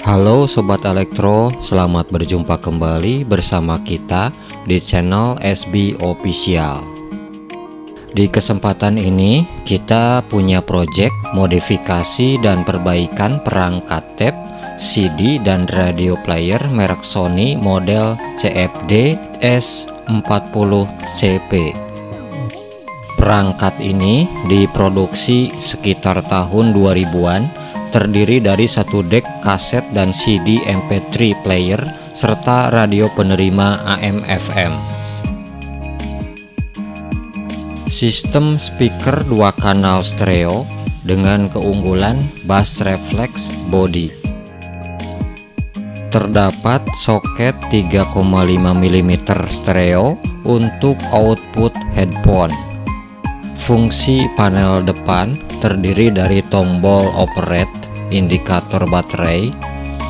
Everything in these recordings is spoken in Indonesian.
Halo Sobat Elektro, selamat berjumpa kembali bersama kita di channel SB Official. Di kesempatan ini kita punya project modifikasi dan perbaikan perangkat tape, CD dan radio player merek Sony model CFD S40CP. Perangkat ini diproduksi sekitar tahun 2000-an, terdiri dari satu deck kaset dan CD MP3 player serta radio penerima AM/FM. Sistem speaker 2 kanal stereo dengan keunggulan bass reflex body. Terdapat soket 3,5 mm stereo untuk output headphone. Fungsi panel depan terdiri dari tombol operate, indikator baterai,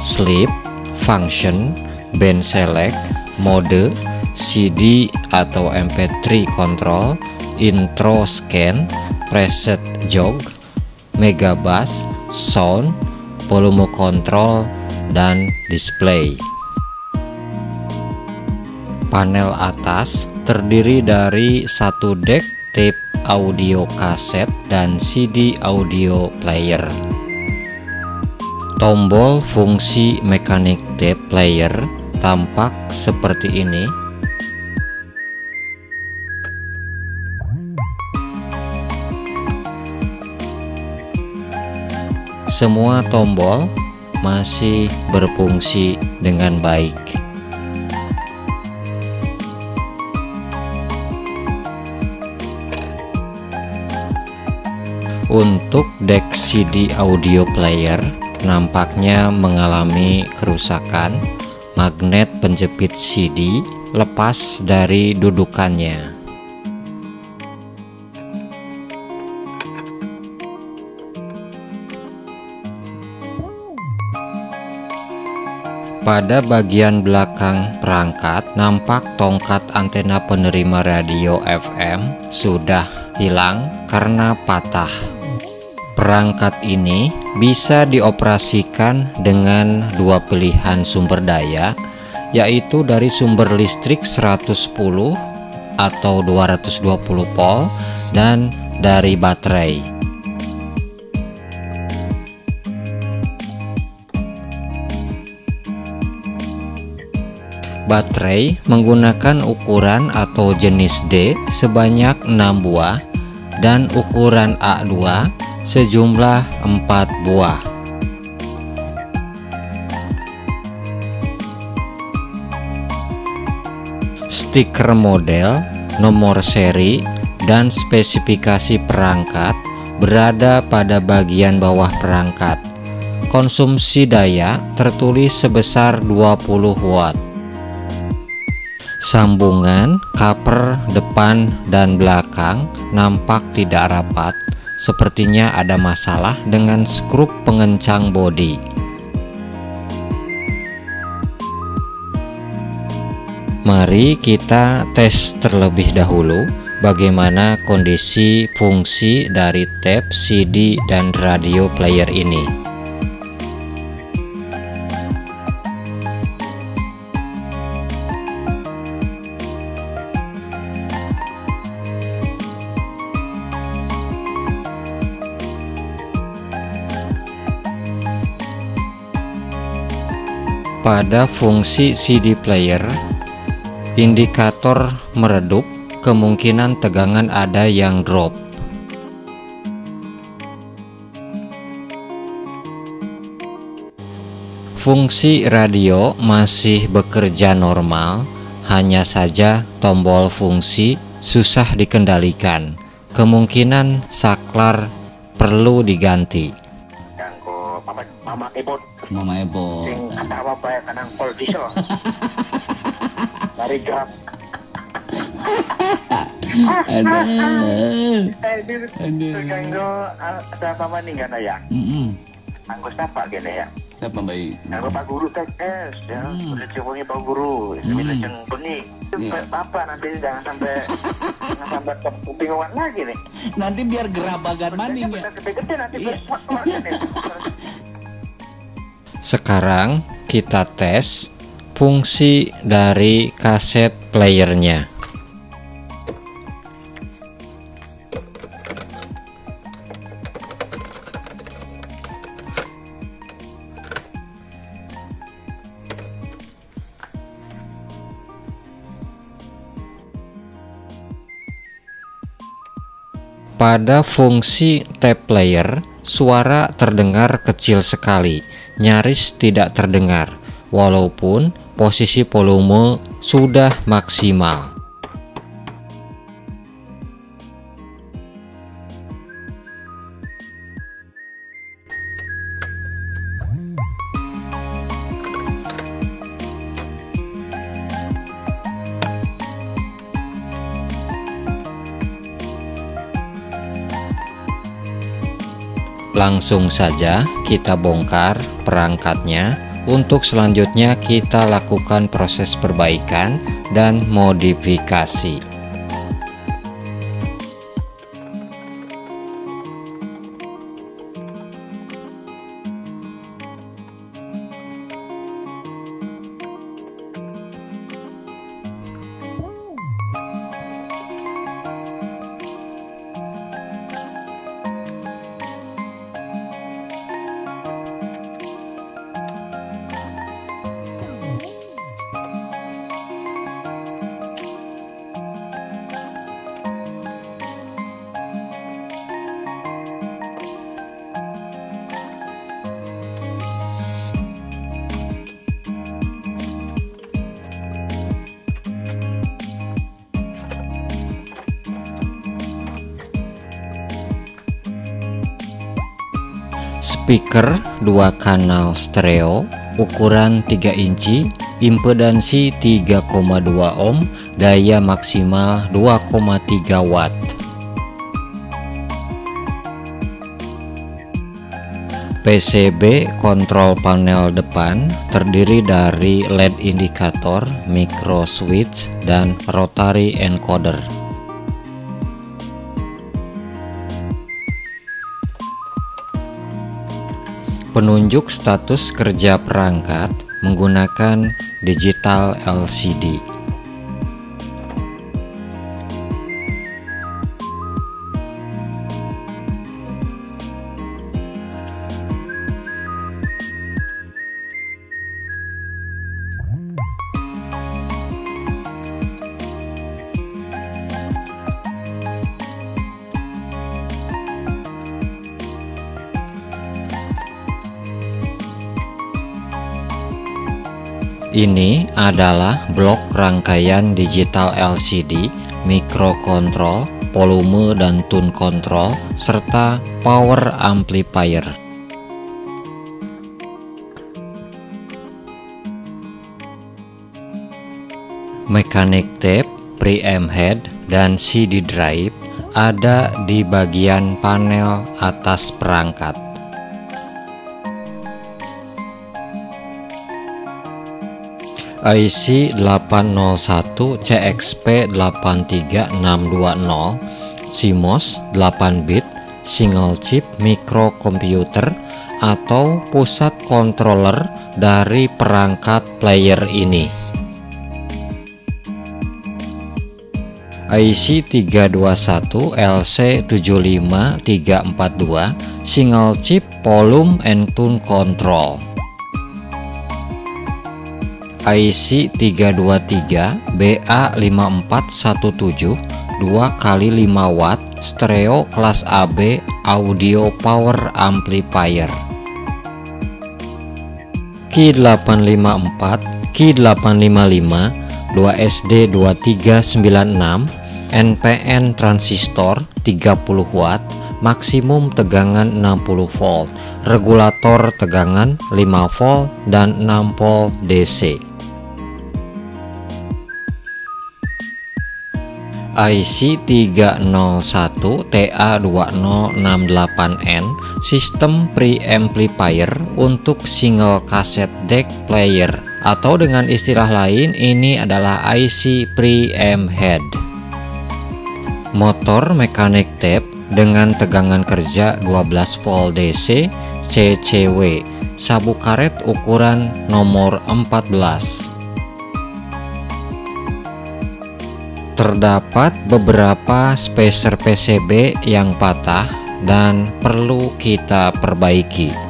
sleep, function, band select, mode, CD atau MP3 control, intro scan, preset jog, mega bass, sound, volume control, dan display. Panel atas terdiri dari satu deck tape audio kaset dan CD audio player. Tombol fungsi mekanik tape player tampak seperti ini. Semua tombol masih berfungsi dengan baik. Untuk deck CD audio player nampaknya mengalami kerusakan. Magnet penjepit CD lepas dari dudukannya. Pada bagian belakang perangkat nampak tongkat antena penerima radio FM sudah hilang karena patah. Perangkat ini bisa dioperasikan dengan dua pilihan sumber daya, yaitu dari sumber listrik 110 atau 220 volt dan dari baterai. Baterai menggunakan ukuran atau jenis D sebanyak 6 buah dan ukuran A2 sejumlah 4 buah. Stiker model, nomor seri, dan spesifikasi perangkat berada pada bagian bawah perangkat. Konsumsi daya tertulis sebesar 20 watt. Sambungan cover depan dan belakang nampak tidak rapat. Sepertinya ada masalah dengan skrup pengencang bodi. Mari kita tes terlebih dahulu bagaimana kondisi fungsi dari tape, CD, dan radio player ini. Pada fungsi CD player, indikator meredup, kemungkinan tegangan ada yang drop. Fungsi radio masih bekerja normal, hanya saja tombol fungsi susah dikendalikan. Kemungkinan saklar perlu diganti. Mama Ebo. Sing kata apa ya kanang pol diesel. Dari grab. Aduh. Terganggu ada apa nih kan ya? Anggo siapa gini ya? Siapa baik? Anggo Pak Guru TS ya. Udah ceweknya Pak Guru. Bila ceng benih. Bapak nanti jangan sampai kebingungan lagi nih. Nanti biar gerabagan maning ya. Gede nanti Sekarang kita tes fungsi dari kaset playernya. Pada fungsi tape player, suara terdengar kecil sekali, nyaris tidak terdengar, walaupun posisi volume sudah maksimal. Langsung saja kita bongkar perangkatnya. Untuk selanjutnya kita lakukan proses perbaikan dan modifikasi. Speaker 2 kanal stereo ukuran 3 inci, impedansi 3,2 ohm, daya maksimal 2,3 watt. PCB kontrol panel depan terdiri dari LED indikator, micro switch, dan rotary encoder. Penunjuk status kerja perangkat menggunakan digital LCD. Ini adalah blok rangkaian digital LCD, microcontrol, volume dan tune control, serta power amplifier. Mechanic tape, preamp head, dan CD drive ada di bagian panel atas perangkat. IC 801 CXP 83620 CMOS 8 bit single chip microcomputer atau pusat controller dari perangkat player ini. IC 321 LC75342 single chip volume and tune control. IC 323 BA5417 2x5 watt stereo kelas AB audio power amplifier. Key 854, Key 855, 2SD 2396, NPN transistor 30 watt, maksimum tegangan 60 volt, regulator tegangan 5 volt dan 6 volt DC. IC 301 TA2068N sistem preamplifier untuk single cassette deck player, atau dengan istilah lain ini adalah IC preamp head. Motor mechanic tape dengan tegangan kerja 12 volt DC CCW sabuk karet ukuran nomor 14. Terdapat beberapa spacer PCB yang patah dan perlu kita perbaiki.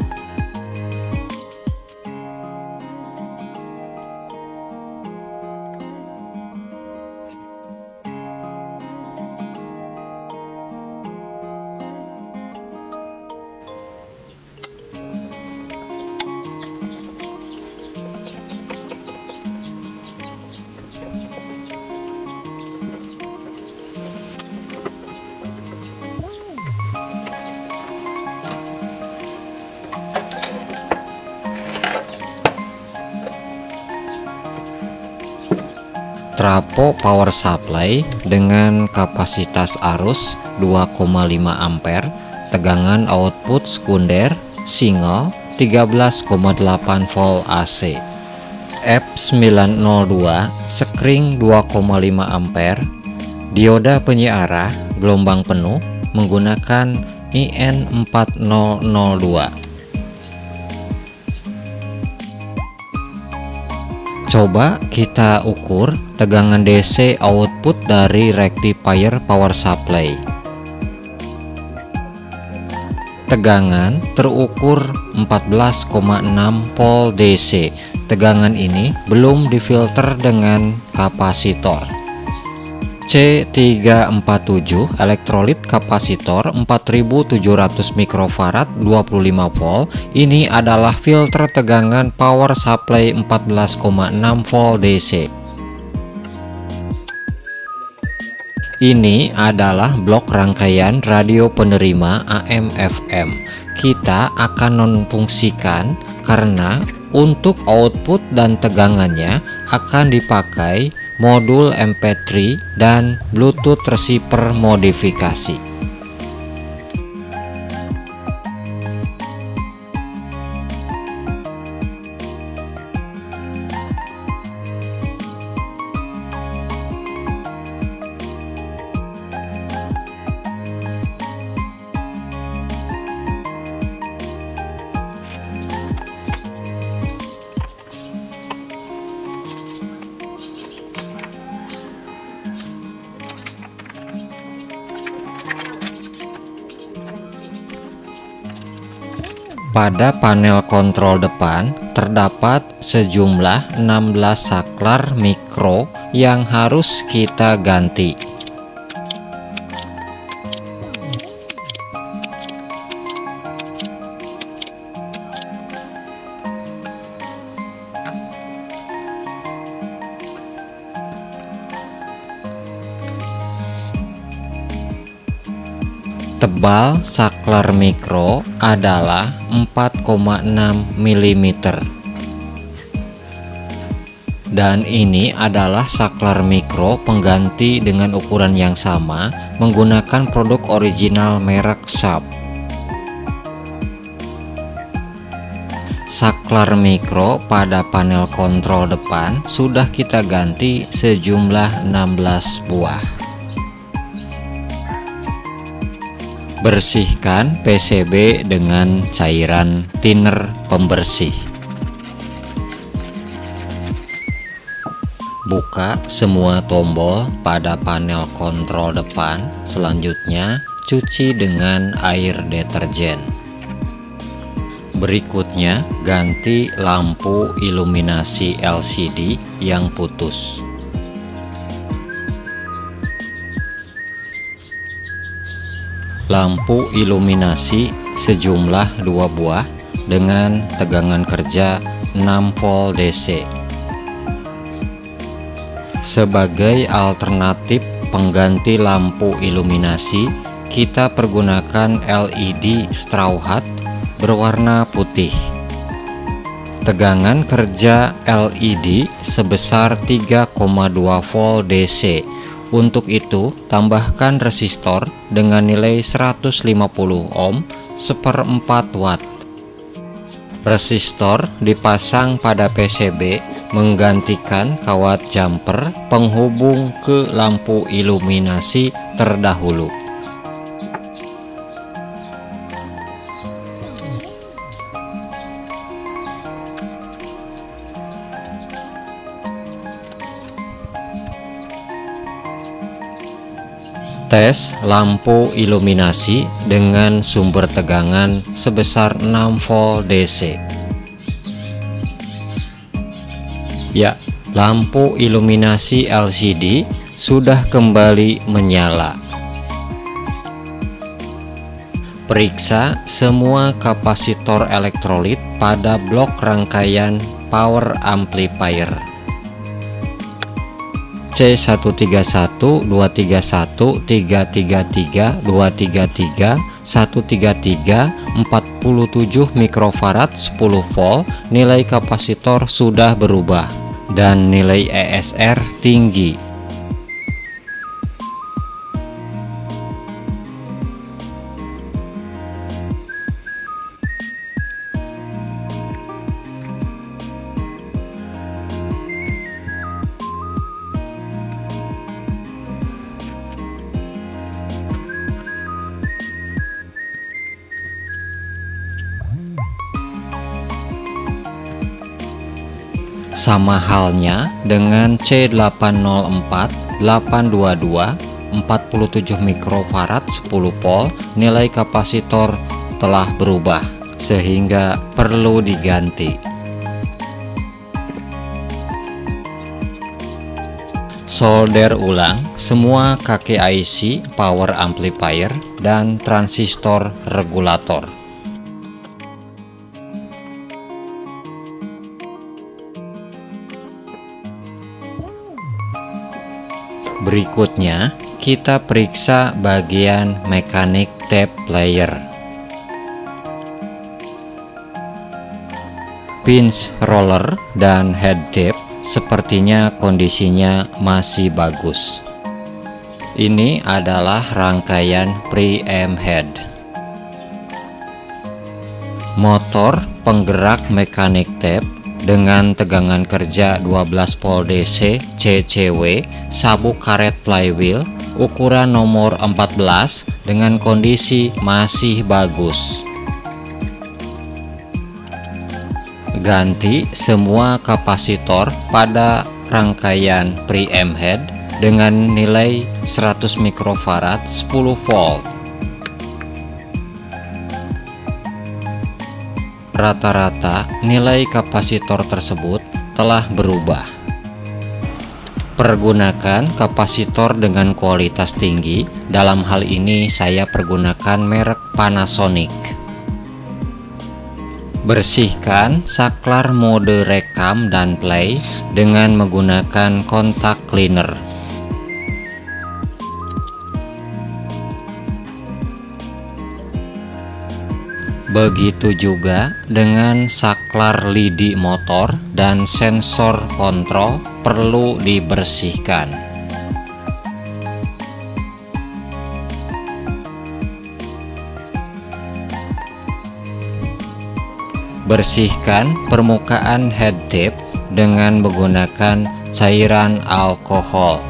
Trafo power supply dengan kapasitas arus 2,5 ampere, tegangan output sekunder single 13,8 volt AC. F902 sekring 2,5 ampere, dioda penyiarah gelombang penuh menggunakan IN4002. Coba kita ukur tegangan DC output dari rectifier power supply. Tegangan terukur 14,6 volt DC. Tegangan ini belum difilter dengan kapasitor. C347 elektrolit kapasitor 4700 mikrofarad 25 volt. Ini adalah filter tegangan power supply 14,6 volt DC. Ini adalah blok rangkaian radio penerima AM FM. Kita akan nonfungsikan karena untuk output dan tegangannya akan dipakai modul MP3 dan Bluetooth receiver modifikasi. Pada panel kontrol depan terdapat sejumlah 16 saklar mikro yang harus kita ganti. Tebal saklar mikro adalah 4,6 mm. Dan ini adalah saklar mikro pengganti dengan ukuran yang sama menggunakan produk original merek Sharp. Saklar mikro pada panel kontrol depan sudah kita ganti sejumlah 16 buah. Bersihkan PCB dengan cairan thinner pembersih. Buka semua tombol pada panel kontrol depan. Selanjutnya, cuci dengan air deterjen. Berikutnya, ganti lampu iluminasi LCD yang putus. Lampu iluminasi sejumlah 2 buah dengan tegangan kerja 6 volt DC. Sebagai alternatif pengganti lampu iluminasi, kita pergunakan LED straw hat berwarna putih. Tegangan kerja LED sebesar 3,2 volt DC. Untuk itu, tambahkan resistor dengan nilai 150 ohm seperempat watt. Resistor dipasang pada PCB menggantikan kawat jumper penghubung ke lampu iluminasi terdahulu. Tes lampu iluminasi dengan sumber tegangan sebesar 6 volt DC. Ya, lampu iluminasi LCD sudah kembali menyala. Periksa semua kapasitor elektrolit pada blok rangkaian power amplifier. C131, 231, 333, 233, 133, 47 mikrofarad 10 volt. Nilai kapasitor sudah berubah dan nilai ESR tinggi. Sama halnya dengan C804, 822, 47 mikrofarad 10 volt, nilai kapasitor telah berubah sehingga perlu diganti. Solder ulang semua kaki IC power amplifier dan transistor regulator. Berikutnya, kita periksa bagian mekanik tape player. Pinch roller dan head tape sepertinya kondisinya masih bagus. Ini adalah rangkaian preamp head. Motor penggerak mekanik tape dengan tegangan kerja 12 volt DC CCW, sabuk karet flywheel ukuran nomor 14 dengan kondisi masih bagus. Ganti semua kapasitor pada rangkaian preamp head dengan nilai 100 mikrofarad 10 volt. Rata-rata nilai kapasitor tersebut telah berubah. Pergunakan kapasitor dengan kualitas tinggi. Dalam hal ini saya pergunakan merek Panasonic. Bersihkan saklar mode rekam dan play dengan menggunakan kontak cleaner. Begitu juga dengan saklar lidi motor dan sensor kontrol perlu dibersihkan. Bersihkan permukaan head tape dengan menggunakan cairan alkohol.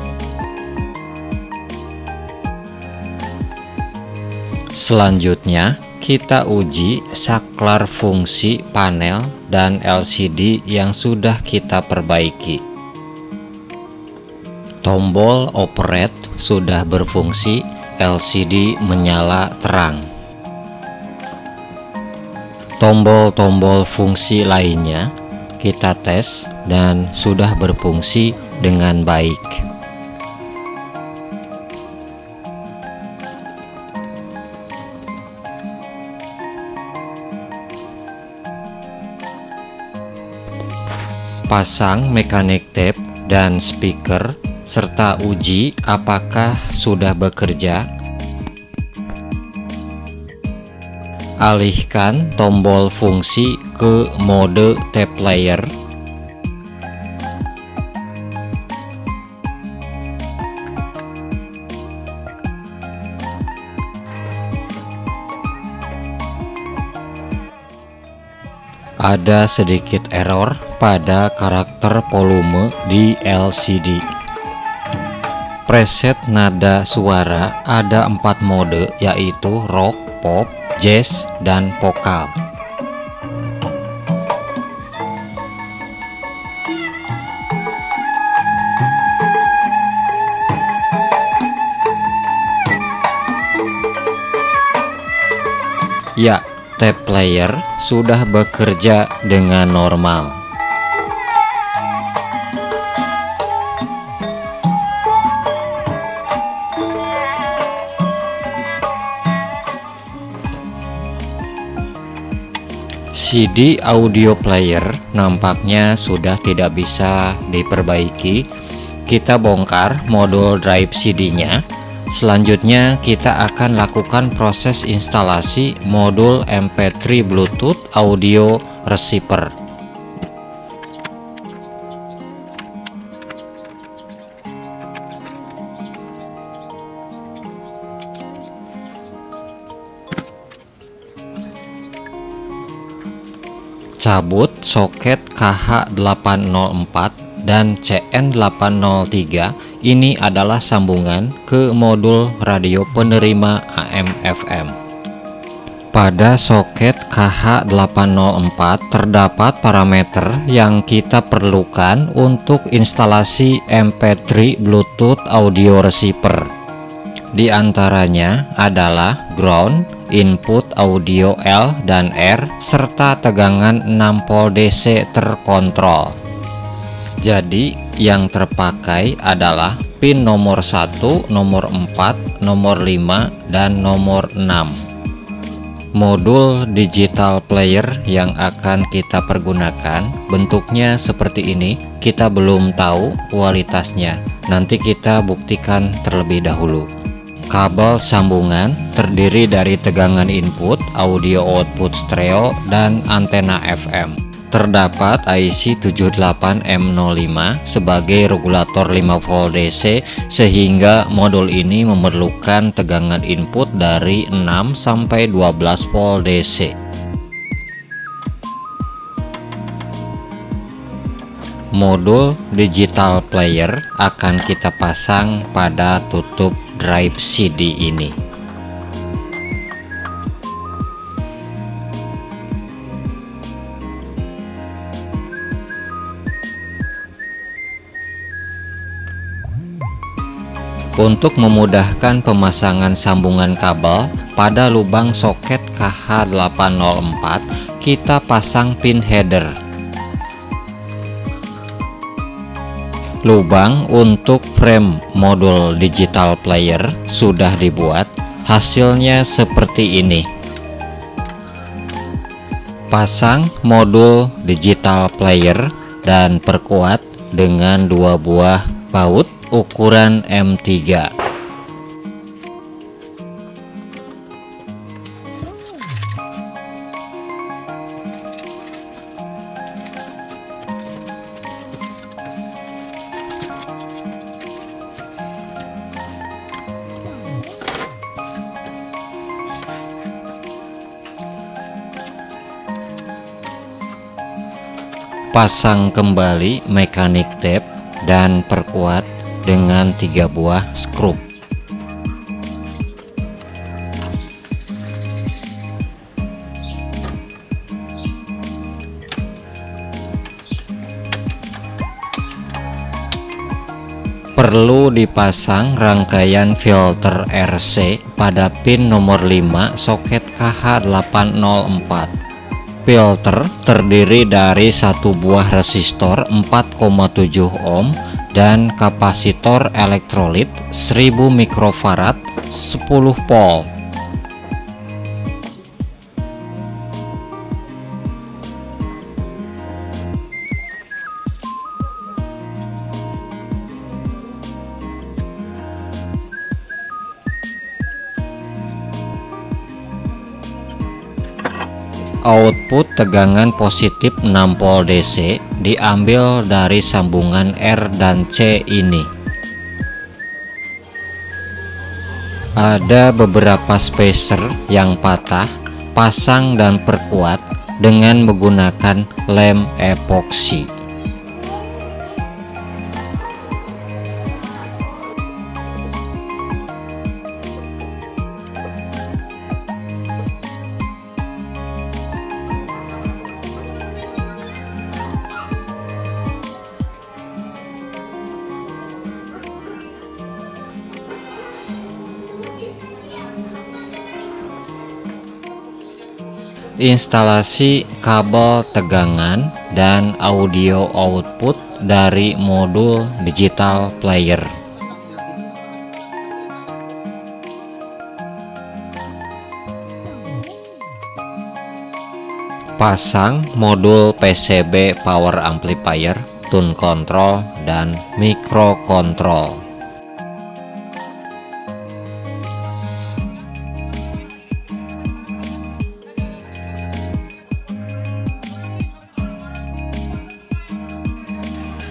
Selanjutnya, kita uji saklar fungsi panel dan LCD yang sudah kita perbaiki. Tombol operate sudah berfungsi, LCD menyala terang. Tombol-tombol fungsi lainnya kita tes dan sudah berfungsi dengan baik. Pasang mekanik tape dan speaker serta uji apakah sudah bekerja. Alihkan tombol fungsi ke mode tape player. Ada sedikit error pada karakter volume di LCD. Preset nada suara ada 4 mode, yaitu rock, pop, jazz, dan vokal. Ya, tape player sudah bekerja dengan normal. CD audio player nampaknya sudah tidak bisa diperbaiki. Kita bongkar modul drive CD-nya. Selanjutnya kita akan lakukan proses instalasi modul MP3 Bluetooth audio receiver. Cabut soket KH804 dan CN803. Ini adalah sambungan ke modul radio penerima AM/FM. Pada soket KH804 terdapat parameter yang kita perlukan untuk instalasi MP3 Bluetooth audio receiver. Di antaranya adalah ground, input audio L dan R, serta tegangan 6 volt DC terkontrol. Jadi yang terpakai adalah pin nomor 1, nomor 4, nomor 5, dan nomor 6. Modul digital player yang akan kita pergunakan bentuknya seperti ini. Kita belum tahu kualitasnya, nanti kita buktikan terlebih dahulu. Kabel sambungan terdiri dari tegangan input, audio output stereo, dan antena FM. Terdapat IC 78M05 sebagai regulator 5 volt DC, sehingga modul ini memerlukan tegangan input dari 6 sampai 12 volt DC. Modul digital player akan kita pasang pada tutup drive CD ini. Untuk memudahkan pemasangan sambungan kabel pada lubang soket KH804, kita pasang pin header. Lubang untuk frame modul digital player sudah dibuat, hasilnya seperti ini. Pasang modul digital player dan perkuat dengan 2 buah baut ukuran M3. Pasang kembali mekanik tape dan perkuat dengan 3 buah skrup. Perlu dipasang rangkaian filter RC pada pin nomor 5 soket KH804. Filter terdiri dari 1 buah resistor 4,7 ohm dan kapasitor elektrolit 1000 mikrofarad 10 volt. Output tegangan positif 6 volt DC diambil dari sambungan R dan C ini. Ada beberapa spacer yang patah, pasang dan perkuat dengan menggunakan lem epoksi. instalasi kabel tegangan dan audio output dari modul digital player. Pasang modul PCB power amplifier, tune control, dan microcontrol.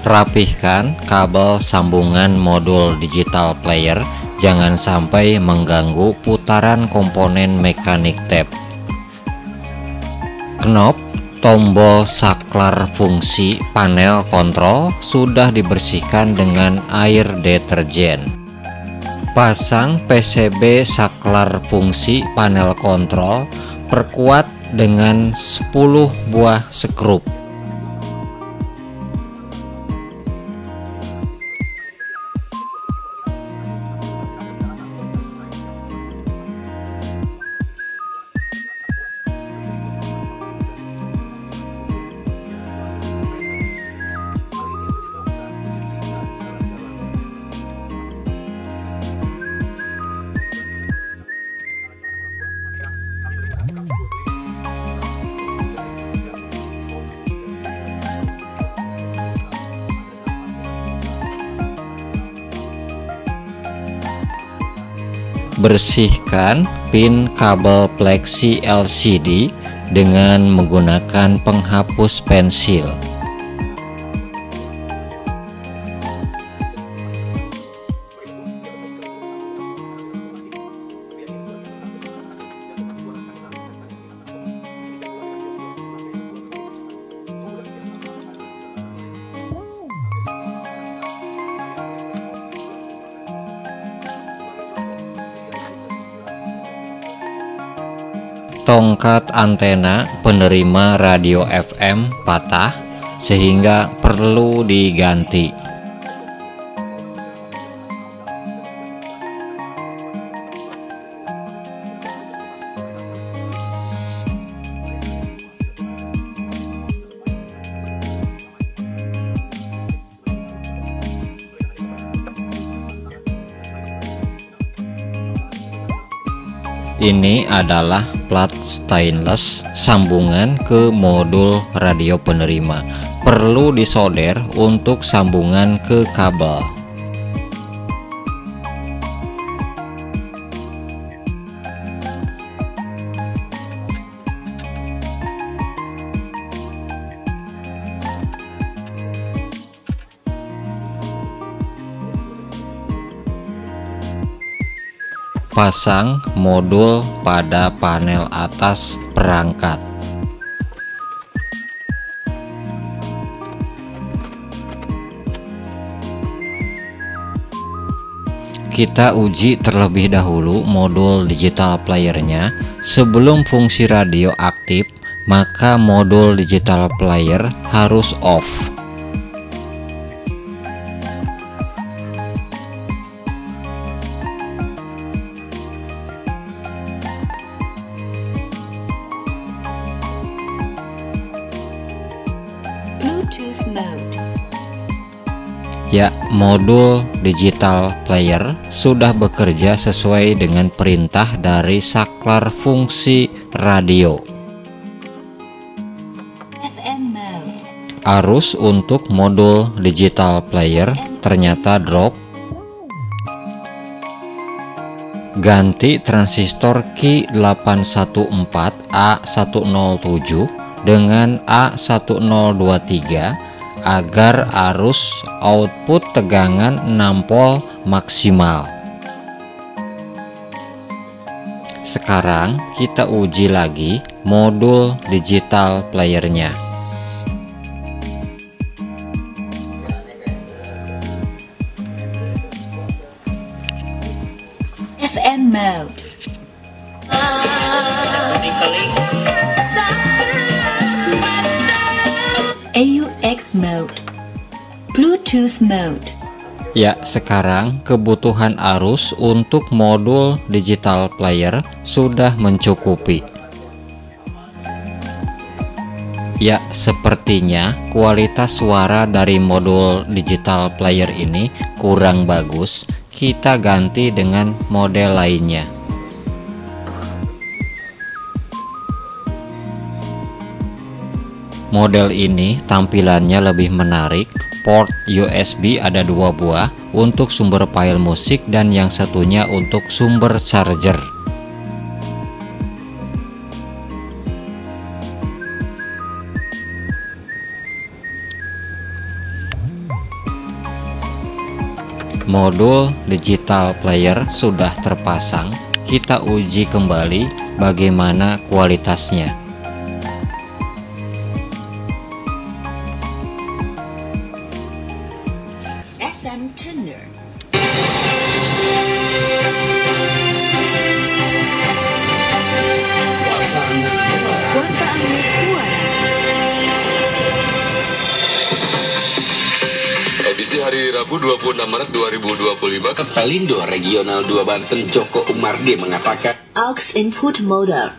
Rapihkan kabel sambungan modul digital player, jangan sampai mengganggu putaran komponen mekanik tape. Knop tombol saklar fungsi panel kontrol sudah dibersihkan dengan air deterjen. Pasang PCB saklar fungsi panel kontrol, perkuat dengan 10 buah skrup. Bersihkan pin kabel plexi LCD dengan menggunakan penghapus pensil. Tongkat antena penerima radio FM patah sehingga perlu diganti. Ini adalah plat stainless sambungan ke modul radio penerima. Perlu disolder untuk sambungan ke kabel. Pasang modul pada panel atas perangkat. Kita uji terlebih dahulu modul digital playernya. Sebelum fungsi radio aktif, maka modul digital player harus off. Bluetooth mode. Ya, modul digital player sudah bekerja sesuai dengan perintah dari saklar fungsi radio. FM mode. Arus untuk modul digital player ternyata drop. Ganti transistor Q814A107 dengan A1023 agar arus output tegangan 6 volt maksimal. Sekarang kita uji lagi modul digital playernya. FM mode. AUX mode. Bluetooth mode. Ya, sekarang kebutuhan arus untuk modul digital player sudah mencukupi. Ya, sepertinya kualitas suara dari modul digital player ini kurang bagus. Kita ganti dengan model lainnya. Model ini tampilannya lebih menarik. Port USB ada 2 buah untuk sumber file musik dan yang satunya untuk sumber charger. Modul digital player sudah terpasang. Kita uji kembali bagaimana kualitasnya. FM tuner. Edisi hari Rabu 26 Maret 2025, Pelindo Regional 2 Banten Joko Umardi mengatakan Aux input model.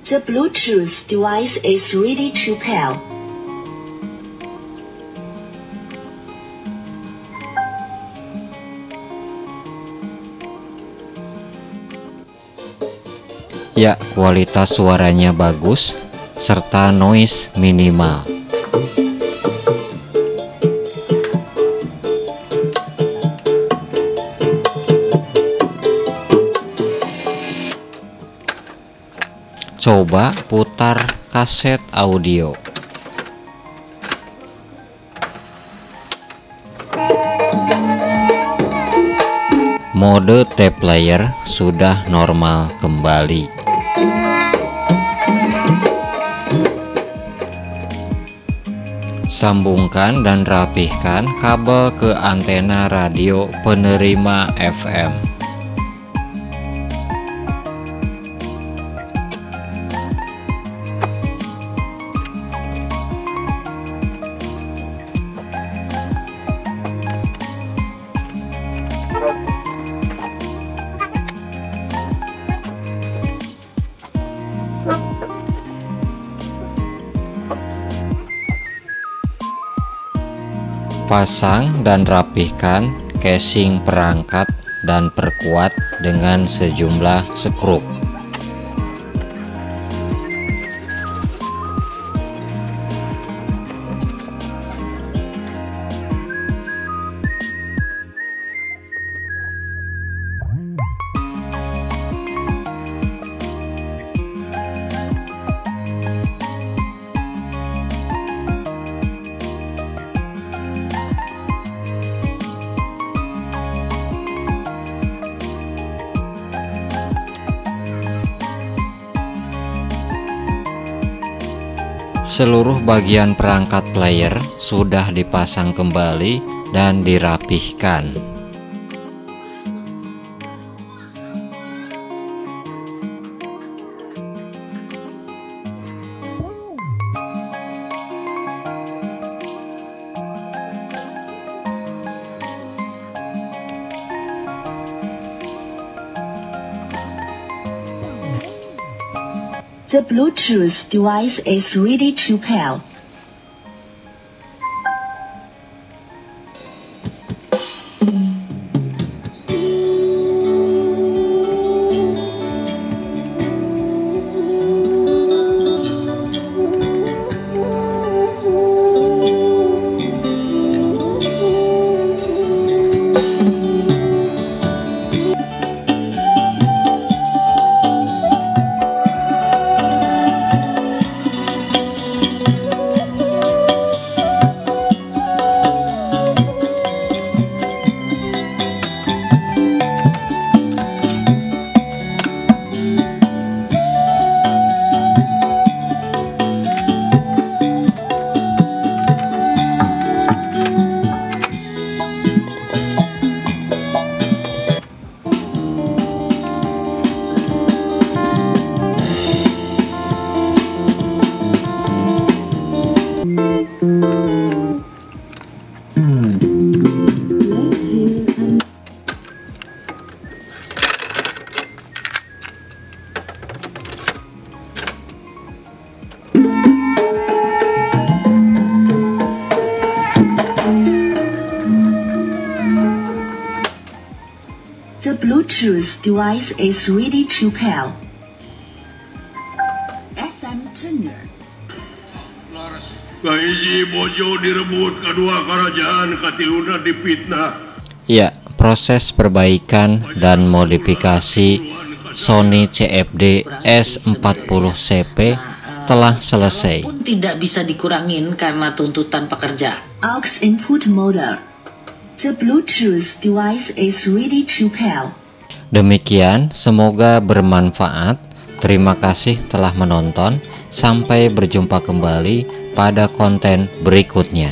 The Bluetooth device is ready to pair. Ya, kualitas suaranya bagus serta noise minimal. Coba putar kaset audio. Mode tape player sudah normal kembali. Sambungkan dan rapihkan kabel ke antena radio penerima FM. Pasang dan rapihkan casing perangkat dan perkuat dengan sejumlah skrup. Seluruh bagian perangkat player sudah dipasang kembali dan dirapihkan. The Bluetooth device is ready to pair. Bluetooth device is ready to pair. FM tuner. Kahiji bojo direbut kedua kerajaan katiluna dipitnah. Ya, proses perbaikan dan modifikasi Sony CFD S40CP telah selesai. Pun tidak bisa dikurangin karena tuntutan pekerja. Aux input motor. The Bluetooth device is ready to pair. Demikian, semoga bermanfaat. Terima kasih telah menonton. Sampai berjumpa kembali pada konten berikutnya.